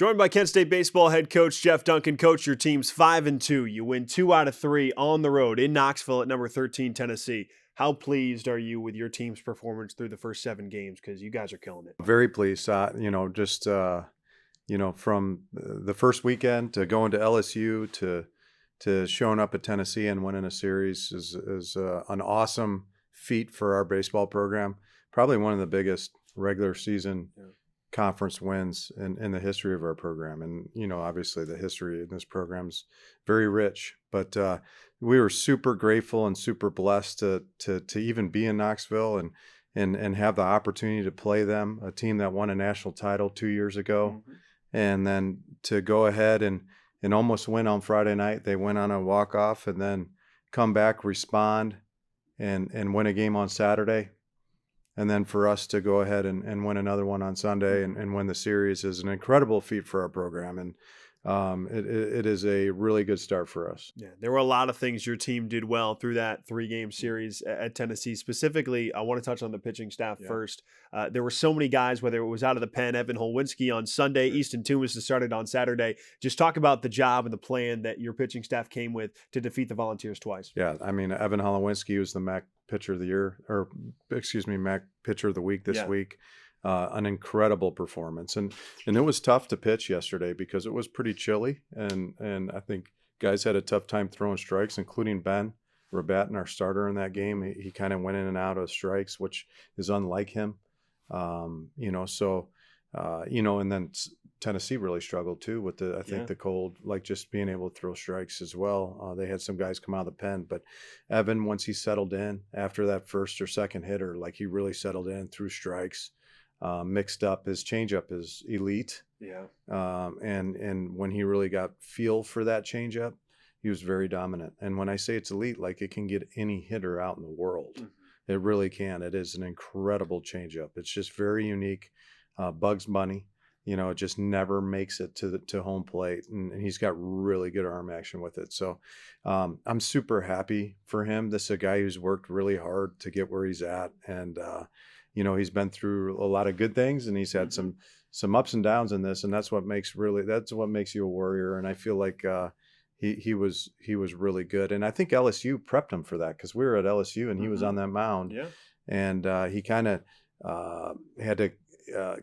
Joined by Kent State baseball head coach Jeff Duncan. Coach, your team's 5-2. You win 2 out of 3 on the road in Knoxville at number 13, Tennessee. How pleased are you with your team's performance through the first 7 games? Because you guys are killing it. Very pleased. From the first weekend to going to LSU to showing up at Tennessee and winning a series is an awesome feat for our baseball program. Probably one of the biggest regular season conference wins in the history of our program. And, obviously the history in this program is very rich, but we were super grateful and super blessed to even be in Knoxville and have the opportunity to play them, a team that won a national title 2 years ago. Mm-hmm. And then to go ahead and almost win on Friday night. They went on a walk-off and then come back, respond, and win a game on Saturday. And then for us to go ahead and win another one on Sunday and win the series is an incredible feat for our program. And it is a really good start for us. Yeah, there were a lot of things your team did well through that 3-game series at Tennessee. Specifically, I want to touch on the pitching staff first. There were so many guys, whether it was out of the pen, Evan Holwinski on Sunday, Easton Toomas started on Saturday. Just talk about the job and the plan that your pitching staff came with to defeat the Volunteers twice. Yeah, I mean, Evan Holwinski was the MAC Pitcher of the Year, MAC Pitcher of the Week this week. An incredible performance. And it was tough to pitch yesterday because it was pretty chilly. And I think guys had a tough time throwing strikes, including Ben Rabatin, our starter in that game. He kind of went in and out of strikes, which is unlike him. And then Tennessee really struggled too with the cold, like just being able to throw strikes as well. They had some guys come out of the pen, but Evan, once he settled in after that first or second hitter, like he really settled in, threw strikes. Mixed up. His changeup is elite. Yeah. And when he really got feel for that changeup, he was very dominant. And when I say it's elite, like it can get any hitter out in the world. Mm-hmm. It really can. It is an incredible changeup. It's just very unique. Bugs Bunny, it just never makes it to home plate, and he's got really good arm action with it. So I'm super happy for him. This is a guy who's worked really hard to get where he's at, and he's been through a lot of good things, and he's had some ups and downs in this, and that's what makes you a warrior. And I feel like he was really good, and I think LSU prepped him for that because we were at LSU and he was on that mound, and he kind of had to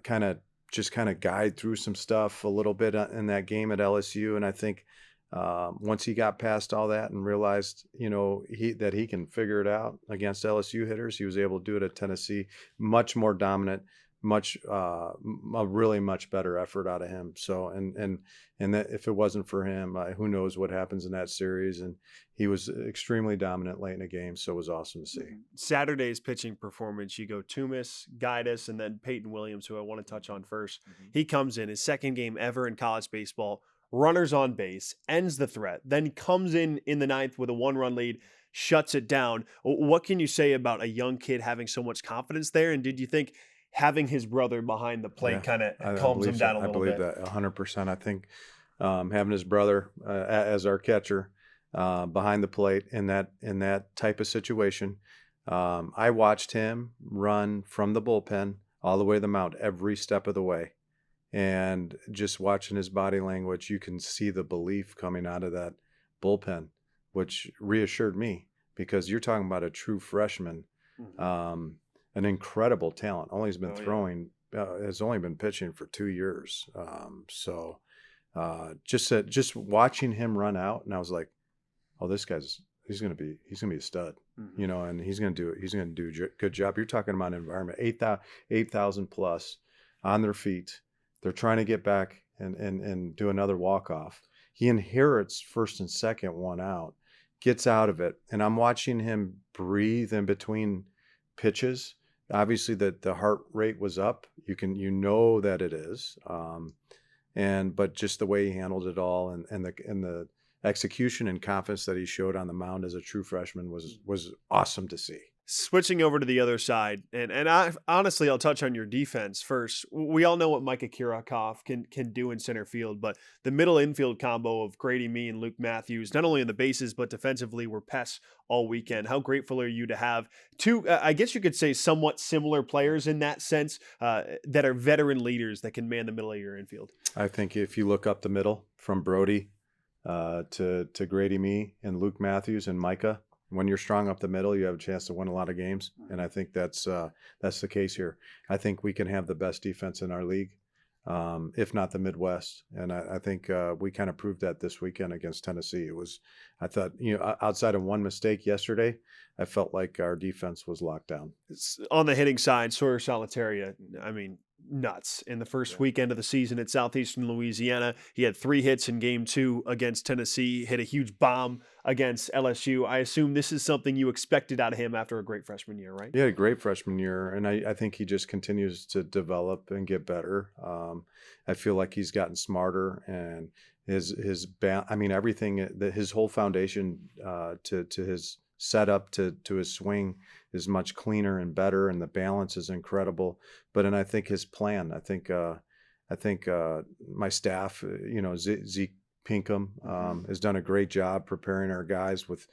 kind of guide through some stuff a little bit in that game at LSU, and I think once he got past all that and realized, that he can figure it out against LSU hitters, he was able to do it at Tennessee. Much more dominant, a really much better effort out of him. So, and that if it wasn't for him, who knows what happens in that series. And he was extremely dominant late in the game. So it was awesome to see. Saturday's pitching performance, you go Toomas, Guidas, and then Peyton Williams, who I want to touch on first. Mm-hmm. He comes in his second game ever in college baseball. Runners on base, ends the threat, then comes in the ninth with a 1-run lead, shuts it down. What can you say about a young kid having so much confidence there? And did you think having his brother behind the plate kind of calms him down a little bit? I believe that 100%. I think having his brother as our catcher behind the plate in that type of situation, I watched him run from the bullpen all the way to the mound every step of the way. And just watching his body language, you can see the belief coming out of that bullpen, which reassured me because you're talking about a true freshman, an incredible talent. Has only been pitching for 2 years. Just watching him run out, and I was like, oh, he's going to be a stud, and he's going to do a good job. You're talking about an environment, 8,000 plus on their feet. They're trying to get back and do another walk-off. He inherits first and second, 1 out, gets out of it, and I'm watching him breathe in between pitches. Obviously, the heart rate was up. You know that it is, but just the way he handled it all and the execution and confidence that he showed on the mound as a true freshman was awesome to see. Switching over to the other side, and honestly, I'll touch on your defense first. We all know what Micah Kirakoff can do in center field, but the middle infield combo of Grady Me and Luke Matthews, not only in the bases but defensively, were pests all weekend. How grateful are you to have two, I guess you could say, somewhat similar players in that sense, that are veteran leaders that can man the middle of your infield? I think if you look up the middle from Brody to Grady Me and Luke Matthews and Micah, when you're strong up the middle, you have a chance to win a lot of games, and I think that's the case here. I think we can have the best defense in our league, if not the Midwest, and I think we kind of proved that this weekend against Tennessee. I thought, outside of one mistake yesterday, I felt like our defense was locked down. On the hitting side, Sawyer Solitaria, I mean, nuts. In the first weekend of the season at Southeastern Louisiana, he had 3 hits in game 2 against Tennessee, hit a huge bomb against LSU. I assume this is something you expected out of him after a great freshman year, right? He had a great freshman year, and I think he just continues to develop and get better. I feel like he's gotten smarter, and everything, his whole foundation to his setup to his swing is much cleaner and better, and the balance is incredible. And I think his plan, I think my staff, Zeke Pinkham has done a great job preparing our guys with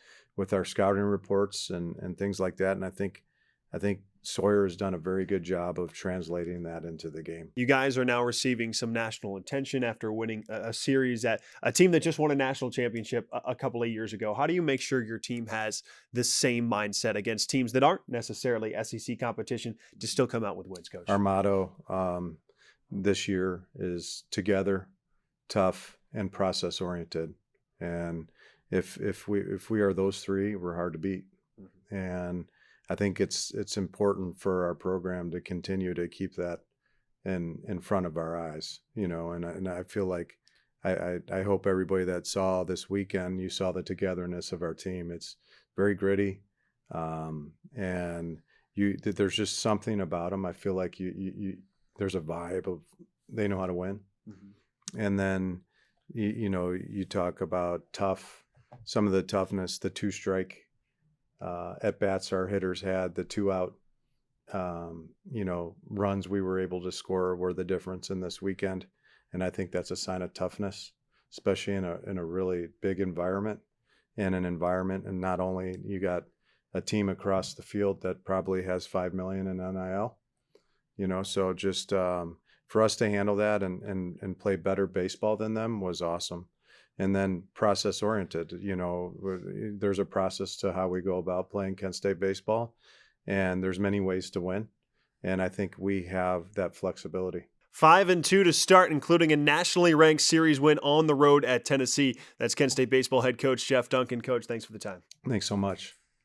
our scouting reports and things like that. And I think Sawyer has done a very good job of translating that into the game. You guys are now receiving some national attention after winning a series at a team that just won a national championship a couple of years ago. How do you make sure your team has the same mindset against teams that aren't necessarily SEC competition to still come out with wins, Coach? Our motto this year is together, tough, and process oriented. And if we are those three, we're hard to beat. Mm-hmm. And I think it's important for our program to continue to keep that in front of our eyes, and I feel like I hope everybody that saw this weekend, you saw the togetherness of our team. It's very gritty, and there's just something about them. I feel like there's a vibe of they know how to win. Mm-hmm. And then you talk about tough, some of the toughness, the 2-strike at bats our hitters had, the 2-out runs we were able to score were the difference in this weekend. And I think that's a sign of toughness, especially in a really big environment, and not only you got a team across the field that probably has $5 million in NIL, so just for us to handle that and play better baseball than them was awesome. And then process oriented, there's a process to how we go about playing Kent State baseball, and there's many ways to win. And I think we have that flexibility. 5-2 to start, including a nationally ranked series win on the road at Tennessee. That's Kent State baseball head coach Jeff Duncan. Coach, thanks for the time. Thanks so much.